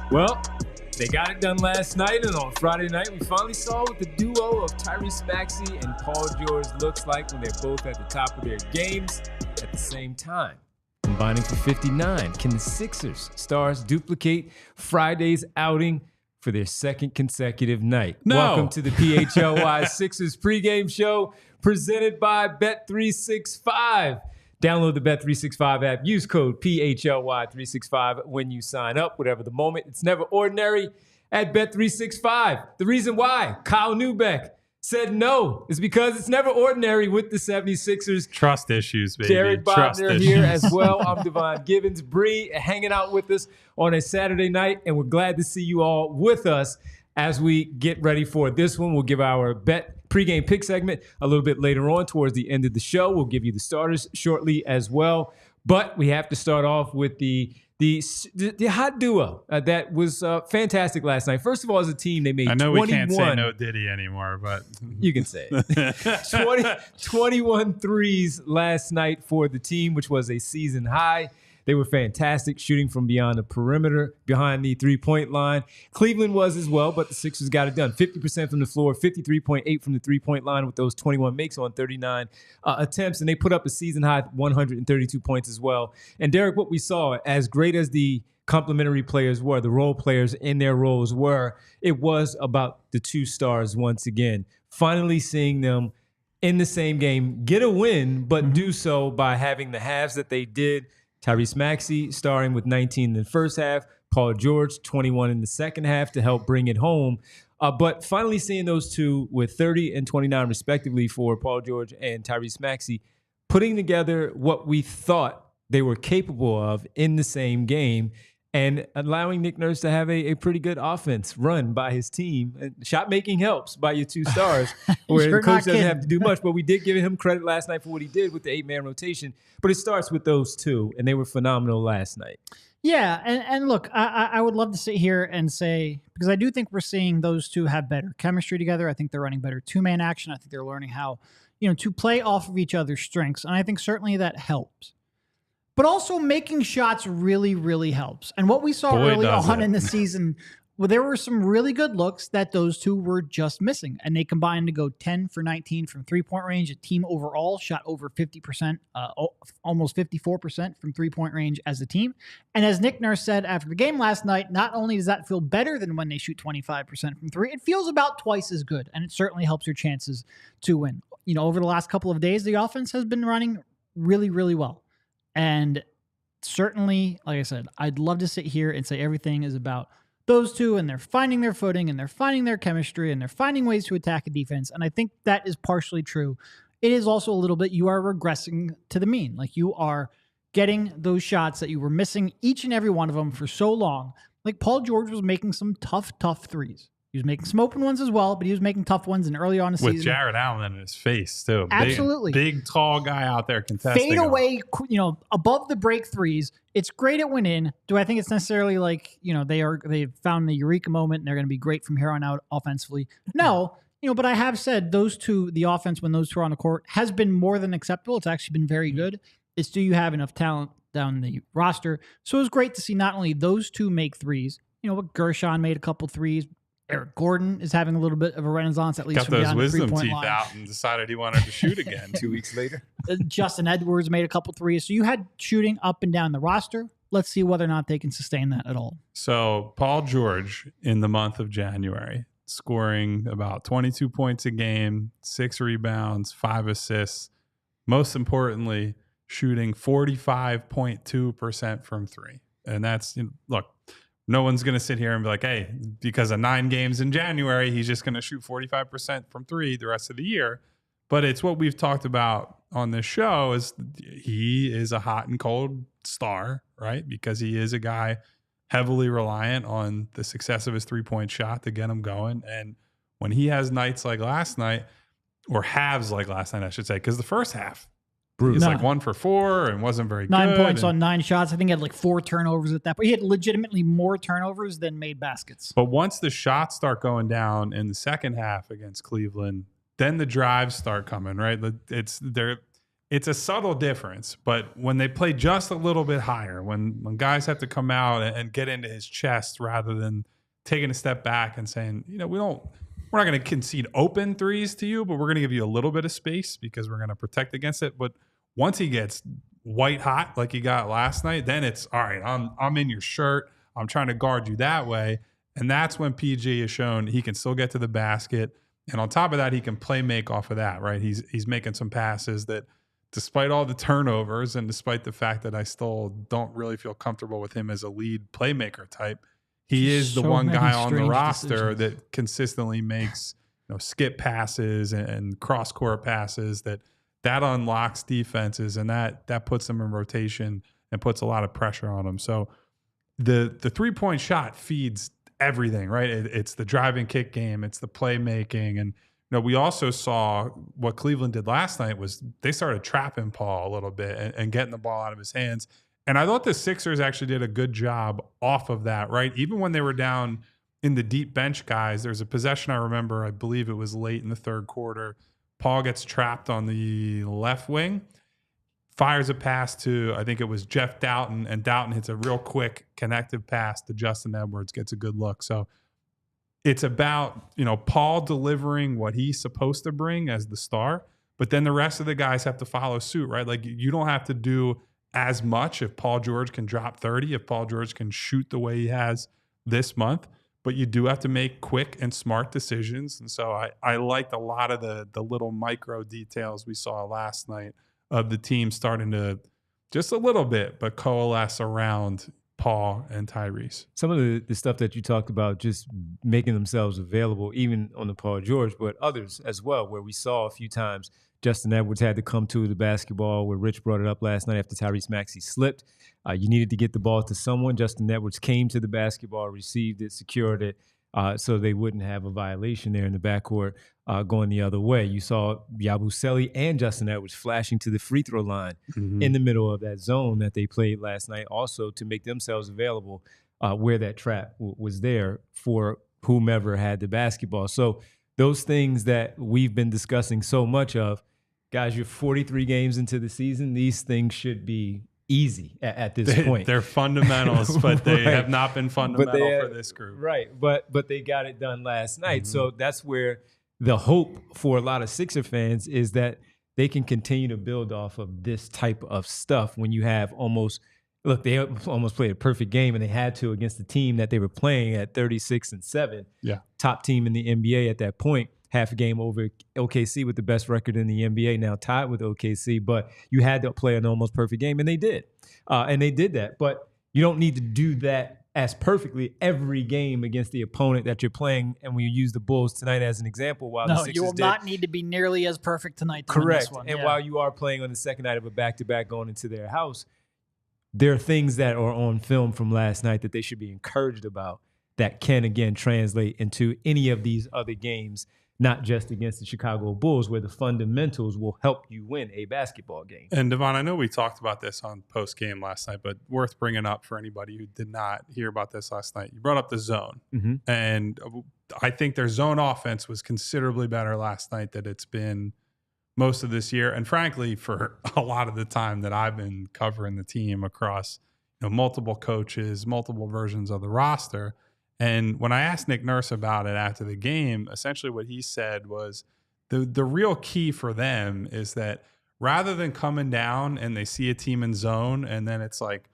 Well, they got it done last night, and on Friday night, we finally saw what the duo of Tyrese Maxey and Paul George looks like when they're both at the top of their games at the same time. Combining for 59, can the Sixers stars duplicate Friday's outing for their second consecutive night? No. Welcome to the PHLY Sixers Pregame Show, presented by Bet365. Download the Bet365 app. Use code PHLY365 when you sign up. Whatever the moment, it's never ordinary at Bet365. The reason why Kyle Neubeck said no is because it's never ordinary with the 76ers. Trust issues, baby. Jared Bodner here as well. I'm Devon Gibbons. Bree hanging out with us on a Saturday night, and we're glad to see you all with us as we get ready for this one. We'll give our bet pregame pick segment a little bit later on towards the end of the show. We'll give you the starters shortly as well. But we have to start off with the hot duo that was fantastic last night. First of all, as a team, they made 21. I know we can't say no Diddy anymore, but you can say it. 21 threes last night for the team, which was a season high. They were fantastic shooting from beyond the perimeter, behind the three-point line. Cleveland was as well, but the Sixers got it done. 50% from the floor, 53.8% from the three-point line with those 21 makes on 39 attempts. And they put up a season-high 132 points as well. And Derek, what we saw, as great as the complementary players were, the role players in their roles were, it was about the two stars once again. Finally seeing them in the same game get a win, but do so by having the halves that they did. Tyrese Maxey starring with 19 in the first half, Paul George 21 in the second half to help bring it home. But finally seeing those two with 30 and 29 respectively for Paul George and Tyrese Maxey, putting together what we thought they were capable of in the same game and allowing Nick Nurse to have a pretty good offense run by his team. And shot making helps by your two stars, where the coach doesn't have to do much. But we did give him credit last night for what he did with the 8-man rotation. But it starts with those two, and they were phenomenal last night. Yeah, and look, I would love to sit here and say, because I do think we're seeing those two have better chemistry together. I think they're running better two-man action. I think they're learning how, to play off of each other's strengths. And I think certainly that helps. But also making shots really, really helps. And what we saw early on in the season, well, there were some really good looks that those two were just missing. And they combined to go 10 for 19 from three-point range. A team overall shot over 50%, almost 54% from three-point range as a team. And as Nick Nurse said after the game last night, not only does that feel better than when they shoot 25% from three, it feels about twice as good. And it certainly helps your chances to win. Over the last couple of days, the offense has been running really, really well. And certainly, like I said, I'd love to sit here and say everything is about those two, and they're finding their footing, and they're finding their chemistry, and they're finding ways to attack a defense. And I think that is partially true. It is also a little bit, you are regressing to the mean. Like, you are getting those shots that you were missing, each and every one of them, for so long. Like, Paul George was making some tough threes. He was making some open ones as well, but he was making tough ones in early on the season. With Jared Allen in his face, too. Absolutely. Big, tall guy out there contesting. Fade away, above the break threes. It's great it went in. Do I think it's necessarily like, they've found the eureka moment and they're going to be great from here on out offensively? No. But I have said those two, the offense when those two are on the court, has been more than acceptable. It's actually been very good. It's, do you have enough talent down the roster? So it was great to see not only those two make threes, but Gershon made a couple threes. Eric Gordon is having a little bit of a renaissance, at least from beyond the three-point line. Got those wisdom teeth out and decided he wanted to shoot again 2 weeks later. Justin Edwards made a couple threes. So you had shooting up and down the roster. Let's see whether or not they can sustain that at all. So Paul George in the month of January, scoring about 22 points a game, 6 rebounds, 5 assists. Most importantly, shooting 45.2% from three. And that's, look, no one's going to sit here and be like, hey, because of 9 games in January, he's just going to shoot 45% from three the rest of the year. But it's what we've talked about on this show is he is a hot and cold star, right? Because he is a guy heavily reliant on the success of his three-point shot to get him going. And when he has nights like last night, or halves like last night, I should say, because the first half, he's like 1 for 4 and wasn't very good. 9 points on 9 shots. I think he had like 4 turnovers at that point. He had legitimately more turnovers than made baskets. But once the shots start going down in the second half against Cleveland, then the drives start coming, right? it's a subtle difference, but when they play just a little bit higher, when guys have to come out and get into his chest rather than taking a step back and saying, we're not going to concede open threes to you, but we're going to give you a little bit of space because we're going to protect against it. But once he gets white hot like he got last night, then it's all right. I'm in your shirt. I'm trying to guard you that way. And that's when PG has shown he can still get to the basket. And on top of that, he can play make off of that, right? He's making some passes that, despite all the turnovers and despite the fact that I still don't really feel comfortable with him as a lead playmaker type, he is the one guy on the roster that consistently makes skip passes and cross-court passes that unlocks defenses, and that puts them in rotation and puts a lot of pressure on them. So the three-point shot feeds everything, right? It's the drive and kick game. It's the playmaking. And we also saw what Cleveland did last night was they started trapping Paul a little bit and getting the ball out of his hands. And I thought the Sixers actually did a good job off of that, right? Even when they were down in the deep bench guys, there's a possession I remember, I believe it was late in the third quarter. Paul gets trapped on the left wing, fires a pass to, I think it was Jeff Doughton, and Doughton hits a real quick connective pass to Justin Edwards, gets a good look. So it's about, Paul delivering what he's supposed to bring as the star, but then the rest of the guys have to follow suit, right? Like you don't have to do as much if Paul George can drop 30, if Paul George can shoot the way he has this month, but you do have to make quick and smart decisions. And so I liked a lot of the little micro details we saw last night of the team starting to just a little bit, but coalesce around Paul and Tyrese. Some of the stuff that you talked about, just making themselves available, even on the Paul George, but others as well, where we saw a few times Justin Edwards had to come to the basketball, where Rich brought it up last night after Tyrese Maxey slipped. You needed to get the ball to someone. Justin Edwards came to the basketball, received it, secured it, so they wouldn't have a violation there in the backcourt going the other way. You saw Yabusele and Justin Edwards flashing to the free throw line in the middle of that zone that they played last night, also to make themselves available where that trap was there for whomever had the basketball. So those things that we've been discussing so much of, guys, you're 43 games into the season. These things should be easy at this point. They're fundamentals, but they right. have not been fundamental for this group. Right, but they got it done last night. So that's where the hope for a lot of Sixer fans is that they can continue to build off of this type of stuff when you have they almost played a perfect game, and they had to against the team that they were playing at 36-7. Yeah. Top team in the NBA at that point. Half a game over OKC with the best record in the NBA, now tied with OKC. But you had to play an almost perfect game, and they did. And they did that. But you don't need to do that as perfectly every game against the opponent that you're playing. And when you use the Bulls tonight as an example, while the Sixers you will not need to be nearly as perfect tonight to win correct. This one. And while you are playing on the second night of a back-to-back going into their house, there are things that are on film from last night that they should be encouraged about that can, again, translate into any of these other games, not just against the Chicago Bulls, where the fundamentals will help you win a basketball game. And Devon, I know we talked about this on post-game last night, but worth bringing up for anybody who did not hear about this last night. You brought up the zone. And I think their zone offense was considerably better last night than it's been most of this year. And frankly, for a lot of the time that I've been covering the team across multiple coaches, multiple versions of the roster. And when I asked Nick Nurse about it after the game, essentially what he said was the real key for them is that rather than coming down and they see a team in zone and then it's like,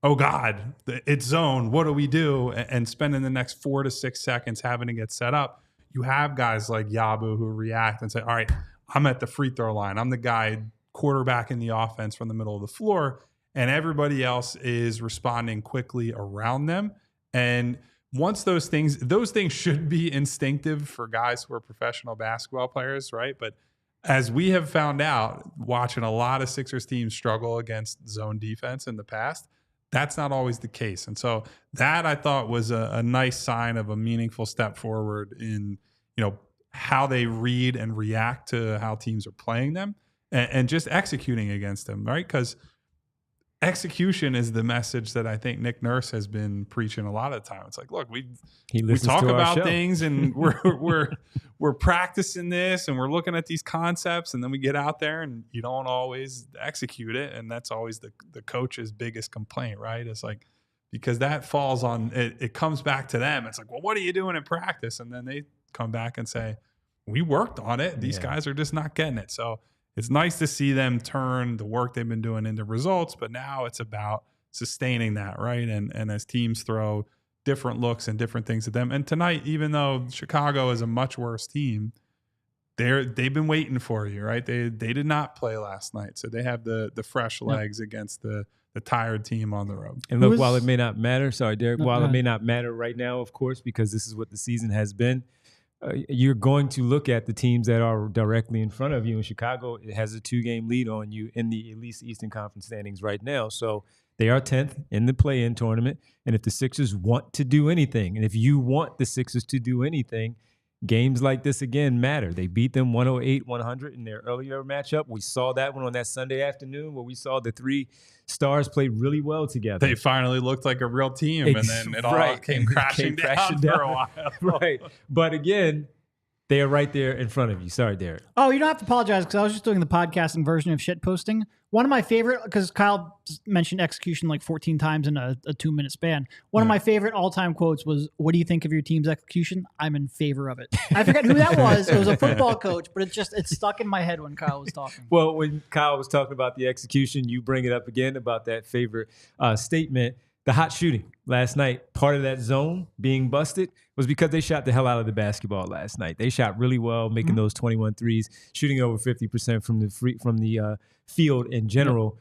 oh God, it's zone, what do we do? And spending the next 4 to 6 seconds having to get set up, you have guys like Yabu who react and say, all right, I'm at the free throw line. I'm the guy quarterbacking the offense from the middle of the floor, and everybody else is responding quickly around them. And once those things should be instinctive for guys who are professional basketball players, right? But as we have found out, watching a lot of Sixers teams struggle against zone defense in the past, that's not always the case. And so that I thought was a nice sign of a meaningful step forward in, how they read and react to how teams are playing them and just executing against them, right? Because execution is the message that I think Nick Nurse has been preaching a lot of the time. It's like, look, we talk about things and we're practicing this and we're looking at these concepts, and then we get out there and you don't always execute it. And that's always the coach's biggest complaint, right? It's like, because that falls on it comes back to them. It's like, well, what are you doing in practice? And then they come back and say, we worked on it. These guys are just not getting it. So it's nice to see them turn the work they've been doing into results, but now it's about sustaining that, right? And as teams throw different looks and different things at them. And tonight, even though Chicago is a much worse team, they've been waiting for you, right? They did not play last night, so they have the fresh legs against the tired team on the road. And look, while it may not matter, sorry, Derek, while it may not matter right now, of course, because this is what the season has been, you're going to look at the teams that are directly in front of you. In Chicago, it has a 2-game lead on you in the at least Eastern Conference standings right now. So they are 10th in the play-in tournament. And if the Sixers want to do anything, and if you want the Sixers to do anything, games like this, again, matter. They beat them 108-100 in their earlier matchup. We saw that one on that Sunday afternoon where we saw the 3 stars play really well together. They finally looked like a real team, and then it all came crashing down for a while. Right. But again, they are right there in front of you. Sorry, Derek. Oh, you don't have to apologize, because I was just doing the podcasting version of shit posting. One of my favorite, because Kyle mentioned execution like 14 times in a 2-minute span. One of my favorite all-time quotes was, "What do you think of your team's execution? I'm in favor of it." I forget who that was. It was a football coach, but it stuck in my head when Kyle was talking. Well, when Kyle was talking about the execution, you bring it up again about that favorite statement. The hot shooting last night, part of that zone being busted was because they shot the hell out of the basketball last night. They shot really well, making those 21 threes, shooting over 50% from the field in general.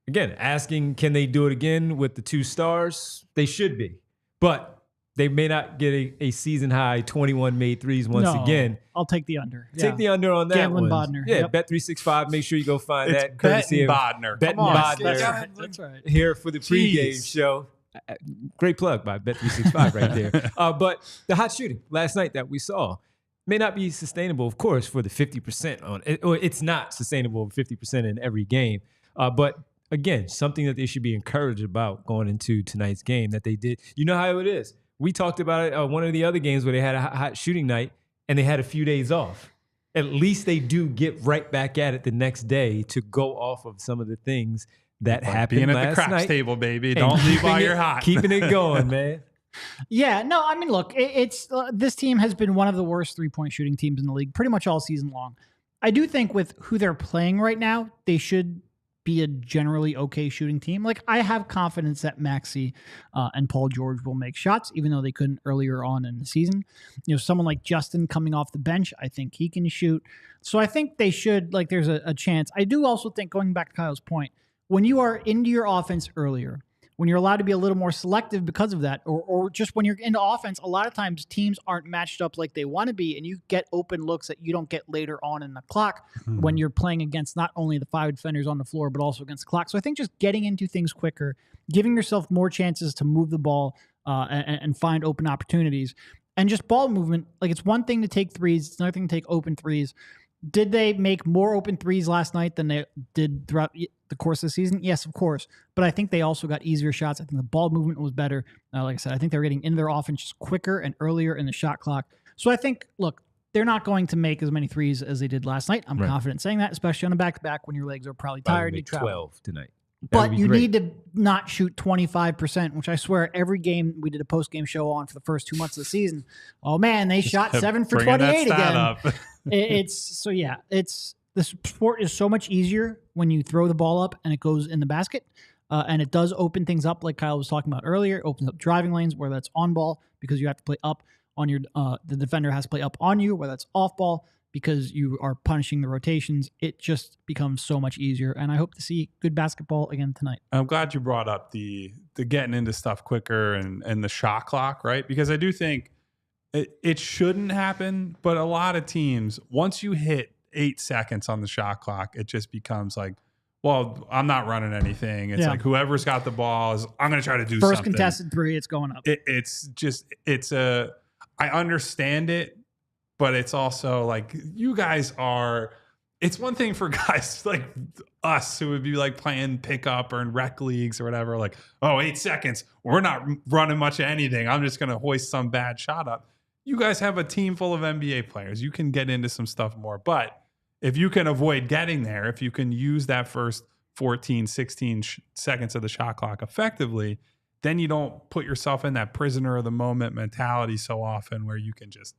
Again, asking, can they do it again with the 2 stars? They should be. But they may not get a season-high 21 made threes once again. I'll take the under. Take the under on that Gambling one. Bodner. Yeah, Yep. Bet365. Make sure you go find It's that. Courtesy of Bodner. Bet Come on, Bodner. That's right. Here for the pregame show. Great plug by Bet365 right there. But the hot shooting last night that we saw may not be sustainable, of course, for the 50% on it. Or it's not sustainable 50% in every game. But again, something that they should be encouraged about going into tonight's game that they did. You know how it is. We talked about it one of the other games where they had a hot shooting night and they had a few days off. At least they do get right back at it the next day to go off of some of the things that happened being at last the craps night. Table, baby. Don't leave while you're hot. Keeping it going, man. Yeah, no, I mean, look, it's this team has been one of the worst 3-point shooting teams in the league pretty much all season long. I do think with who they're playing right now, they should be a generally okay shooting team. Like, I have confidence that Maxey and Paul George will make shots, even though they couldn't earlier on in the season. You know, someone like Justin coming off the bench, I think he can shoot. So I think they should, like, there's a chance. I do also think, going back to Kyle's point, when you are into your offense earlier, when you're allowed to be a little more selective because of that, or just when you're into offense, a lot of times teams aren't matched up like they want to be, and you get open looks that you don't get later on in the clock when you're playing against not only the 5 defenders on the floor, but also against the clock. So I think just getting into things quicker, giving yourself more chances to move the ball and find open opportunities, and just ball movement. Like, it's one thing to take threes, it's another thing to take open threes. Did they make more open threes last night than they did throughout the course of the season? Yes, of course. But I think they also got easier shots. I think the ball movement was better. Like I said, I think they were getting into their offense just quicker and earlier in the shot clock. So I think, look, they're not going to make as many threes as they did last night. I'm confident saying that, especially on a back-to-back when your legs are probably tired and you travel. 12 tonight. But you need to not shoot 25%, which I swear every game we did a post-game show on for the first 2 months of the season. Oh, man, they shot 7 for 28 again. The sport is so much easier when you throw the ball up and it goes in the basket. And it does open things up, like Kyle was talking about earlier. It opens up driving lanes, whether that's on ball, because you have to play up on your the defender has to play up on you, whether that's off ball, because you are punishing the rotations. It just becomes so much easier. And I hope to see good basketball again tonight. I'm glad you brought up the getting into stuff quicker and the shot clock, right? Because I do think it shouldn't happen, but a lot of teams, once you hit 8 seconds on the shot clock, it just becomes like, well, I'm not running anything. It's like whoever's got the ball is, I'm going to try to do First something. contested 3, it's going up. I understand it, but it's also like, you guys are, it's one thing for guys like us who would be like playing pickup or in rec leagues or whatever, like, oh, 8 seconds. We're not running much of anything. I'm just going to hoist some bad shot up. You guys have a team full of NBA players. You can get into some stuff more. But if you can avoid getting there, if you can use that first 14, 16 seconds of the shot clock effectively, then you don't put yourself in that prisoner of the moment mentality so often where you can just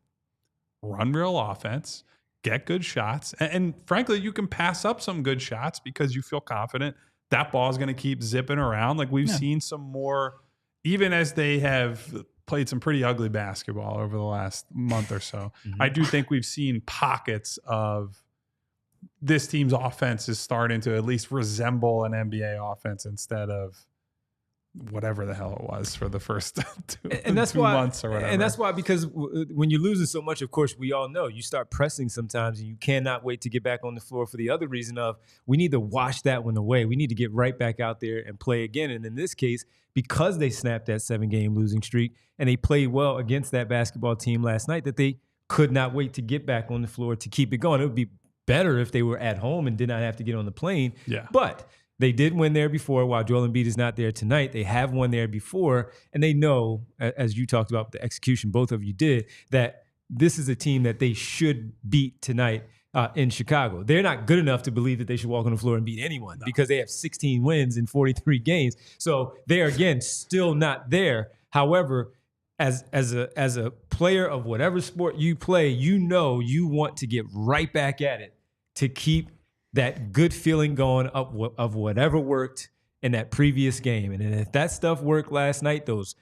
run real offense, get good shots. And frankly, you can pass up some good shots because you feel confident that ball is going to keep zipping around. Like we've seen some more, even as they have played some pretty ugly basketball over the last month or so. I do think we've seen pockets of this team's offense is starting to at least resemble an NBA offense instead of whatever the hell it was for the first two months or whatever. And that's why, because when you're losing so much, of course, we all know you start pressing sometimes and you cannot wait to get back on the floor for the other reason of we need to wash that one away. We need to get right back out there and play again. And in this case, because they snapped that 7-game losing streak and they played well against that basketball team last night, that they could not wait to get back on the floor to keep it going. It would be better if they were at home and did not have to get on the plane. Yeah. But they did win there before. While Joel Embiid is not there tonight, they have won there before. And they know, as you talked about the execution, both of you did, that this is a team that they should beat tonight in Chicago. They're not good enough to believe that they should walk on the floor and beat anyone because they have 16 wins in 43 games. So they're, again, still not there. However, as a player of whatever sport you play, you know you want to get right back at it to keep that good feeling going of whatever worked in that previous game. And if that stuff worked last night, those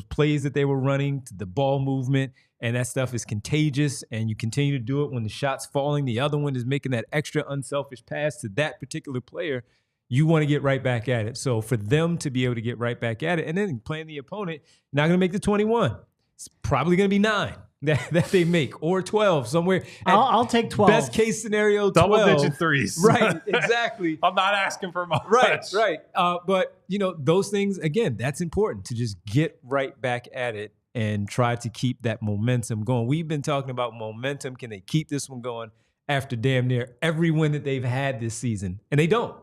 plays that they were running, the ball movement, and that stuff is contagious, and you continue to do it when the shot's falling, the other one is making that extra unselfish pass to that particular player, you want to get right back at it. So for them to be able to get right back at it and then playing the opponent, not going to make the 21. It's probably going to be 9. That they make, or 12 somewhere. I'll take 12. Best case scenario, 12. Double-digit threes. Right, exactly. I'm not asking for much. Right. But, those things, again, that's important to just get right back at it and try to keep that momentum going. We've been talking about momentum. Can they keep this one going after damn near every win that they've had this season? And they don't.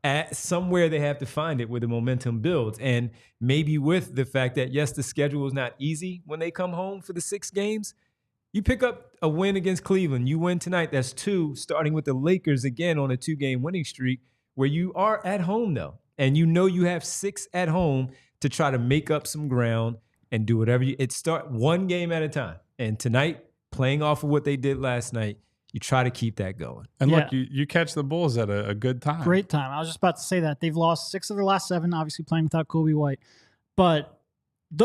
Yeah. Somewhere they have to find it where the momentum builds. And maybe with the fact that, yes, the schedule is not easy when they come home for the 6 games. You pick up a win against Cleveland. You win tonight. That's 2, starting with the Lakers again on a 2-game winning streak where you are at home, though. And you know you have 6 at home to try to make up some ground and do whatever it start one game at a time. And tonight, playing off of what they did last night, you try to keep that going. And look, you catch the Bulls at a good time. Great time. I was just about to say that. They've lost 6 of their last 7, obviously playing without Kobe White. But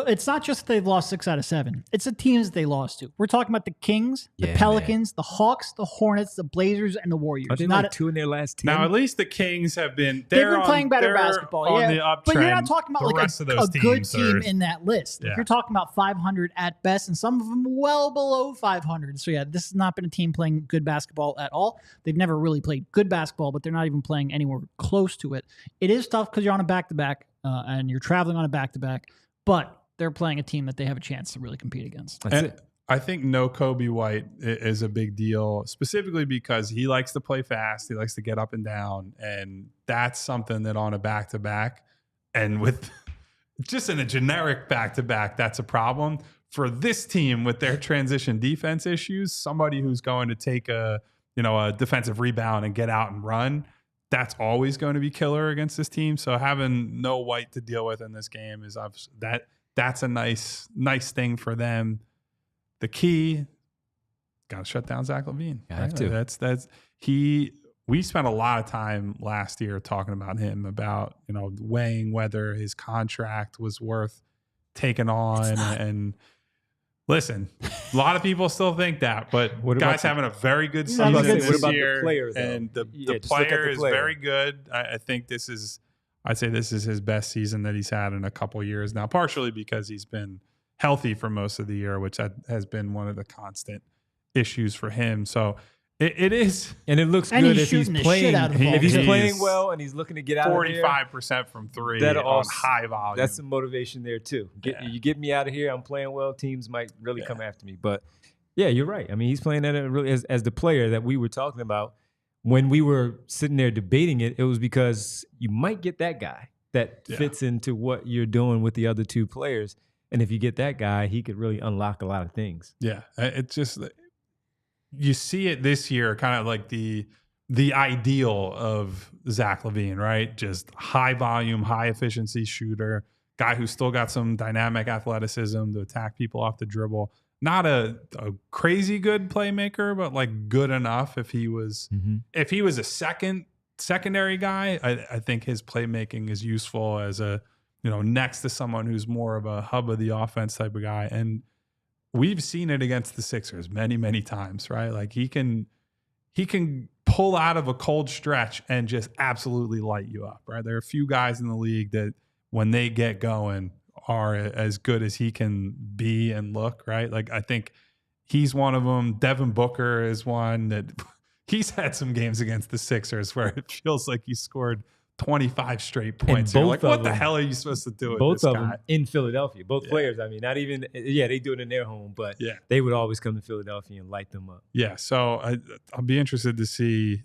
it's not just that they've lost 6 out of 7. It's the teams they lost to. We're talking about the Kings, the Pelicans, the Hawks, the Hornets, the Blazers, and the Warriors. Are they not 2 in their last 10? Now, at least the Kings have been they've been playing better basketball. On the uptrend. But you're not talking about like a good team in that list. Yeah. You're talking about 500 at best, and some of them well below 500. So, this has not been a team playing good basketball at all. They've never really played good basketball, but they're not even playing anywhere close to it. It is tough because you're on a back-to-back and you're traveling on a back-to-back, but they're playing a team that they have a chance to really compete against. That's it. I think no Kobe White is a big deal, specifically because he likes to play fast. He likes to get up and down. And that's something that on a back-to-back and with just in a generic back-to-back, that's a problem. For this team with their transition defense issues, somebody who's going to take a defensive rebound and get out and run, that's always going to be killer against this team. So having no White to deal with in this game is obviously that's a nice thing for them. The key, got to shut down Zach Lavine. I have to. We spent a lot of time last year talking about him, about weighing whether his contract was worth taking on. And listen, a lot of people still think that, but guys having a very good season this year. The player, though? And the player is very good. I think I'd say this is his best season that he's had in a couple years now, partially because he's been healthy for most of the year, which has been one of the constant issues for him. So it is. And it looks good if he's playing. If he's He's playing well and he's looking to get out of there. 45% from 3 on high volume. That's some motivation there, too. You get me out of here, I'm playing well, teams might really come after me. But, yeah, you're right. I mean, he's playing at a really, as the player that we were talking about, when we were sitting there debating it, it was because you might get that guy that fits into what you're doing with the other two players. And if you get that guy, he could really unlock a lot of things. Yeah. It's just, you see it this year, kind of like the ideal of Zach Lavine, right? Just high volume, high efficiency shooter, guy who's still got some dynamic athleticism to attack people off the dribble. Not a crazy good playmaker, but like good enough. If he was a secondary guy, I think his playmaking is useful as a, next to someone who's more of a hub of the offense type of guy. And we've seen it against the Sixers many, many times, right? Like he can pull out of a cold stretch and just absolutely light you up, right? There are a few guys in the league that when they get going are as good as he can be and look, right? Like I think he's one of them. Devin Booker is one that he's had some games against the Sixers where it feels like he scored 25 straight points. You're like, what the hell are you supposed to do with both this of guy? them in Philadelphia. Both players. I mean, not even, they do it in their home, but they would always come to Philadelphia and light them up. Yeah, so I'll be interested to see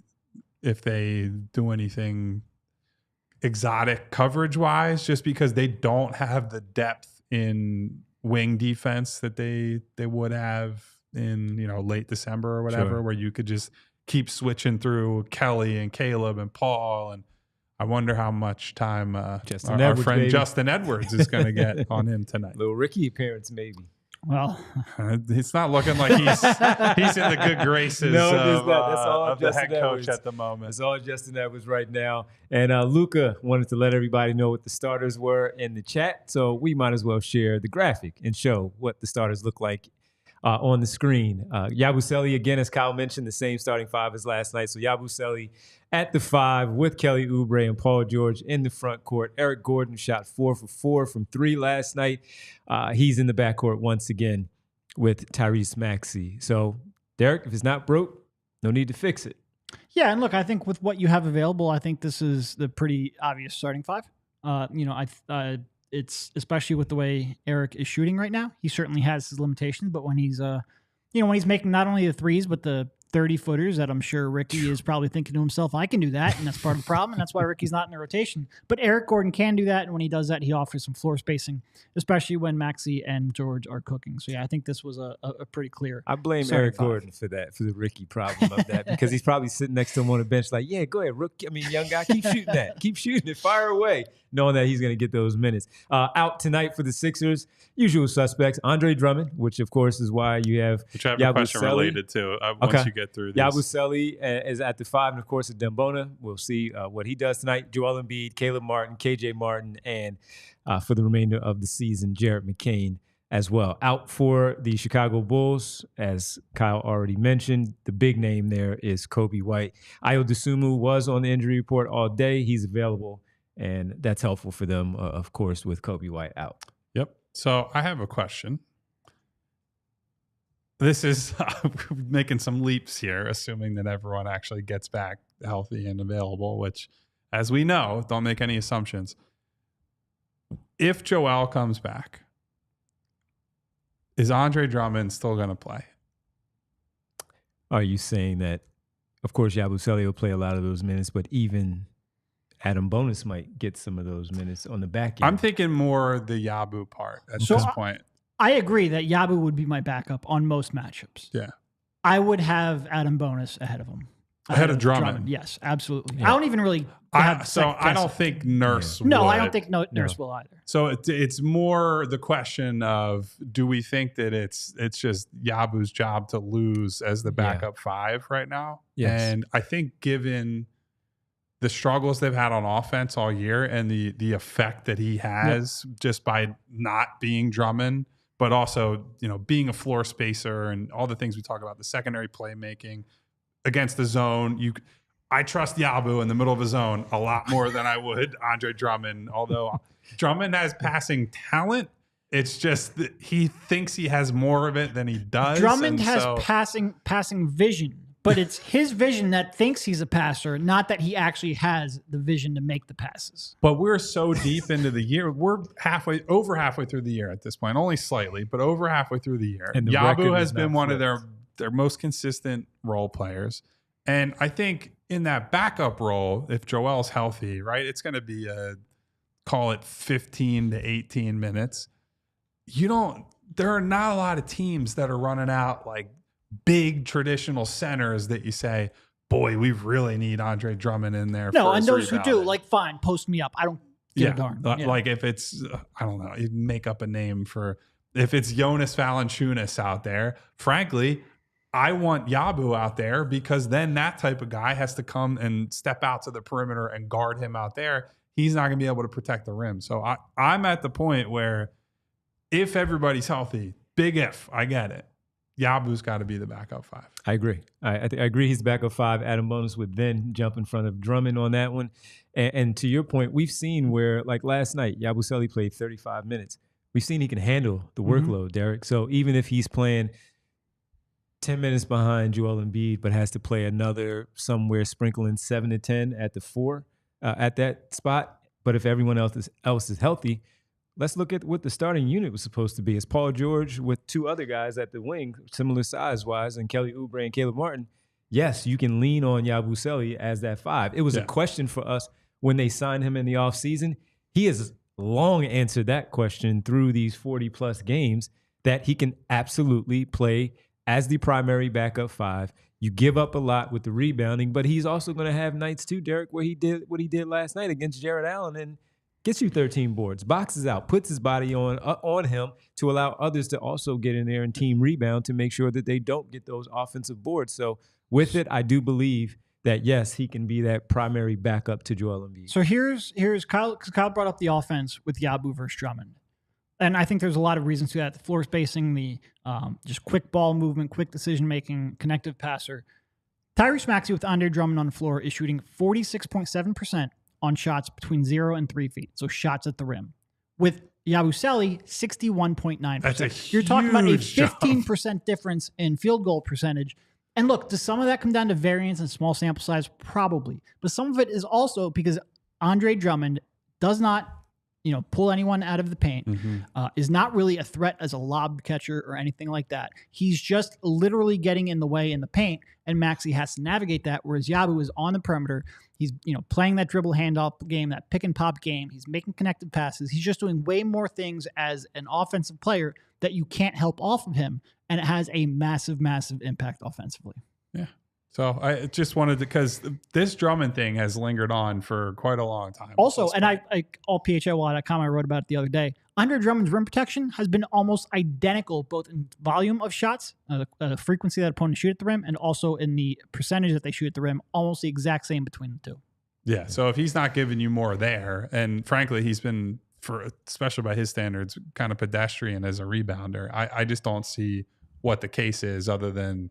if they do anything exotic coverage-wise, just because they don't have the depth in wing defense that they would have in late December or whatever, where you could just keep switching through Kelly and Caleb and Paul. And I wonder how much time our friend Justin Edwards is going to get on him tonight. Little Ricky appearance, maybe. Well, it's not looking like he's in the good graces of the head coach at the moment. It's all Justin Edwards right now. And Luca wanted to let everybody know what the starters were in the chat, so we might as well share the graphic and show what the starters look like on the screen. Yabusele, again, as Kyle mentioned, the same starting five as last night. So Yabusele at the 5 with Kelly Oubre and Paul George in the front court. Eric Gordon shot 4 for 4 from 3 last night. He's in the backcourt once again with Tyrese Maxey. So, Derek, if it's not broke, no need to fix it. Yeah, and look, I think with what you have available, I think this is the pretty obvious starting 5. It's especially with the way Eric is shooting right now. He certainly has his limitations, but when he's when he's making not only the threes but the 30-footers that I'm sure Ricky is probably thinking to himself, I can do that, and that's part of the problem, and that's why Ricky's not in the rotation. But Eric Gordon can do that, and when he does that, he offers some floor spacing, especially when Maxey and George are cooking. So, yeah, I think this was a pretty clear. I blame Eric Gordon for that, for the Ricky problem of that, because he's probably sitting next to him on the bench like, yeah, go ahead, rookie. I mean, young guy, keep shooting that. Keep shooting it. Fire away, knowing that he's going to get those minutes. Out tonight for the Sixers, usual suspects, Andre Drummond, which, of course, is why you have Which I have a question related to once you get through these. Yabusele is at the 5, and of course, at Dembona. We'll see what he does tonight. Joel Embiid, Caleb Martin, KJ Martin, and for the remainder of the season, Jared McCain as well. Out for the Chicago Bulls, as Kyle already mentioned, the big name there is Kobe White. Ayo Dosunmu was on the injury report all day. He's available, and that's helpful for them, of course, with Kobe White out. Yep. So I have a question. This is making some leaps here, assuming that everyone actually gets back healthy and available, which, as we know, don't make any assumptions. If Joel comes back, is Andre Drummond still going to play? Are you saying that, of course, Yabusele will play a lot of those minutes, but even Adam Bonus might get some of those minutes on the back end? I'm thinking more the Yabu part at this point. I agree that Yabu would be my backup on most matchups. Yeah. I would have Adam Bonus ahead of him. Ahead of Drummond. Yes, absolutely. Yeah. I don't even really have I don't think Nurse would. No, I don't think Nurse will either. So it's more the question of, do we think that it's just Yabu's job to lose as the backup 5 right now? Yes. And I think given the struggles they've had on offense all year and the effect that he has just by not being Drummond, but also, being a floor spacer and all the things we talk about, the secondary playmaking against the zone. I trust Yabu in the middle of a zone a lot more than I would Andre Drummond. Although Drummond has passing talent, it's just that he thinks he has more of it than he does. Drummond has passing vision, but it's his vision that thinks he's a passer, not that he actually has the vision to make the passes. But we're so deep into the year. We're over halfway through the year at this point, only slightly, but over halfway through the year. And Yabu has been one of their most consistent role players. And I think in that backup role, if Joel's healthy, right, it's going to be call it 15 to 18 minutes. There are not a lot of teams that are running out like big traditional centers that you say, boy, we really need Andre Drummond in there. No, and those who do, like, fine, post me up. I don't give a darn. Like if it's, I don't know, you make up a name for, if it's Jonas Valanciunas out there, frankly, I want Yabu out there because then that type of guy has to come and step out to the perimeter and guard him out there. He's not going to be able to protect the rim. So I'm at the point where if everybody's healthy, big if, I get it, Yabu's got to be the backup 5. I agree. I agree he's backup 5. Adam Bonus would then jump in front of Drummond on that one. And to your point, we've seen where, like last night, Yabusele played 35 minutes. We've seen he can handle the workload, Derek. So even if he's playing 10 minutes behind Joel Embiid, but has to play another somewhere sprinkling 7 to 10 at the 4 at that spot. But if everyone else is healthy, let's look at what the starting unit was supposed to be. It's Paul George with 2 other guys at the wing, similar size-wise, and Kelly Oubre and Caleb Martin. Yes, you can lean on Yabusele as that 5. It was a question for us when they signed him in the offseason. He has long answered that question through these 40-plus games that he can absolutely play as the primary backup 5. You give up a lot with the rebounding, but he's also going to have nights too, Derek, where he did what he did last night against Jared Allen and gets you 13 boards, boxes out, puts his body on him to allow others to also get in there and team rebound to make sure that they don't get those offensive boards. So with it, I do believe that, yes, he can be that primary backup to Joel Embiid. So here's Kyle, because Kyle brought up the offense with Yabu versus Drummond. And I think there's a lot of reasons to that. The floor spacing, the just quick ball movement, quick decision-making, connective passer. Tyrese Maxey with Andre Drummond on the floor is shooting 46.7% on shots between 0 and 3 feet. So shots at the rim. With Yabusele, 61.9%. That's a huge You're talking about a 15% jump. difference in field goal percentage. And look, does some of that come down to variance and small sample size? Probably. But some of it is also because Andre Drummond does not pull anyone out of the paint, is not really a threat as a lob catcher or anything like that. He's just literally getting in the way in the paint, and Maxey has to navigate that, whereas Yabu is on the perimeter. He's playing that dribble handoff game, that pick and pop game. He's making connected passes. He's just doing way more things as an offensive player that you can't help off of him, and it has a massive, massive impact offensively. Yeah. So I just wanted to, because this Drummond thing has lingered on for quite a long time. Also, and I all PHLY.com, I wrote about it the other day. Andre Drummond's rim protection has been almost identical, both in volume of shots, the frequency that opponents shoot at the rim, and also in the percentage that they shoot at the rim, almost the exact same between the two. Yeah. So if he's not giving you more there, and frankly, he's been, especially by his standards, kind of pedestrian as a rebounder, I just don't see what the case is other than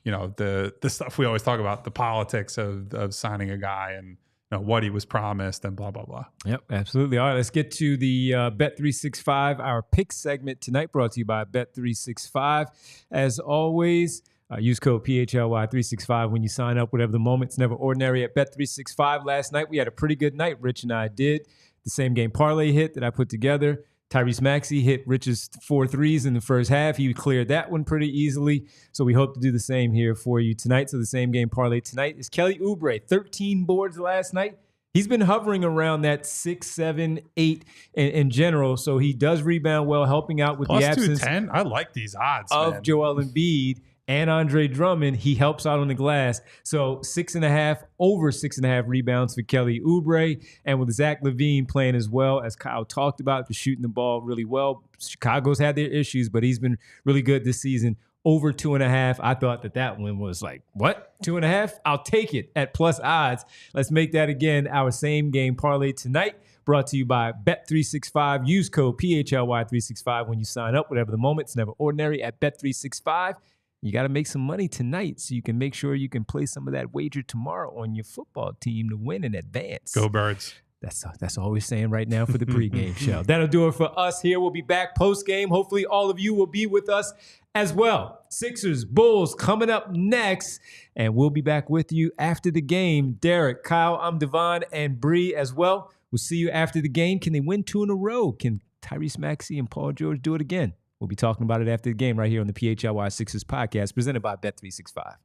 the stuff we always talk about, the politics of signing a guy and what he was promised and blah, blah, blah. Yep, absolutely. All right, let's get to the Bet365, our pick segment tonight, brought to you by Bet365. As always, use code PHLY365 when you sign up. Whatever the moment's never ordinary at Bet365. Last night, we had a pretty good night. Rich and I did. The same game parlay hit that I put together. Tyrese Maxey hit Rich's 4 threes in the first half. He cleared that one pretty easily. So we hope to do the same here for you tonight. So the same game parlay tonight is Kelly Oubre, 13 boards last night. He's been hovering around that 6, 7, 8 in general. So he does rebound well, helping out with Plus the absence 210. I like these odds of Joel Embiid and Andre Drummond. He helps out on the glass. So 6.5, over 6.5 rebounds for Kelly Oubre. And with Zach Lavine playing as well, as Kyle talked about, shooting the ball really well. Chicago's had their issues, but he's been really good this season. Over 2.5. I thought that one was like, what? 2.5? I'll take it at plus odds. Let's make that again our same game parlay tonight. Brought to you by Bet365. Use code PHLY365 when you sign up. Whatever the moment's never ordinary at Bet365. You got to make some money tonight so you can make sure you can play some of that wager tomorrow on your football team to win in advance. Go Birds. That's all we're saying right now for the pregame show. That'll do it for us here. We'll be back postgame. Hopefully all of you will be with us as well. Sixers, Bulls coming up next, and we'll be back with you after the game. Derek, Kyle, I'm Devon, and Bree as well. We'll see you after the game. Can they win 2 in a row? Can Tyrese Maxey and Paul George do it again? We'll be talking about it after the game right here on the PHLY Sixers podcast presented by Bet365.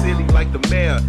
city like the mayor.